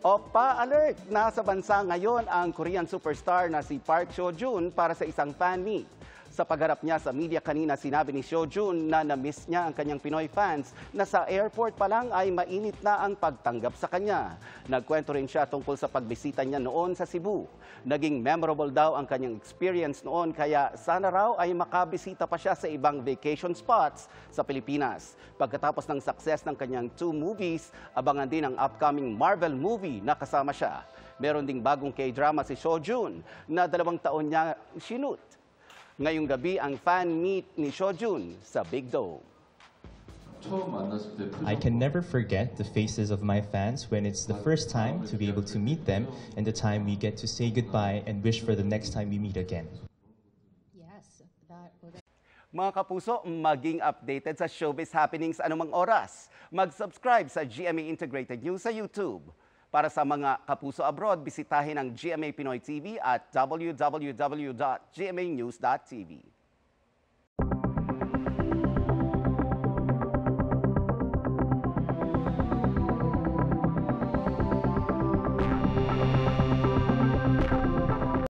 Oppa alert! Nasa bansa ngayon ang Korean superstar na si Park Seo-joon para sa isang fan meet. Sa pagharap niya sa media kanina, sinabi ni Seo-joon na na-miss niya ang kanyang Pinoy fans na sa airport pa lang ay mainit na ang pagtanggap sa kanya. Nagkwento rin siya tungkol sa pagbisita niya noon sa Cebu. Naging memorable daw ang kanyang experience noon kaya sana raw ay makabisita pa siya sa ibang vacation spots sa Pilipinas. Pagkatapos ng success ng kanyang 2 movies, abangan din ang upcoming Marvel movie na kasama siya. Meron ding bagong K-drama si Seo-joon na 2 taon niya sinut. Ngayong gabi ang fan meet ni Seo-joon sa Big Dome. I can never forget the faces of my fans when it's the first time to be able to meet them and the time we get to say goodbye and wish for the next time we meet again. Mga kapuso, maging updated sa showbiz happenings anumang oras. Mag-subscribe sa GMA Integrated News sa YouTube. Para sa mga kapuso abroad, bisitahin ang GMA Pinoy TV at www.gmanews.tv.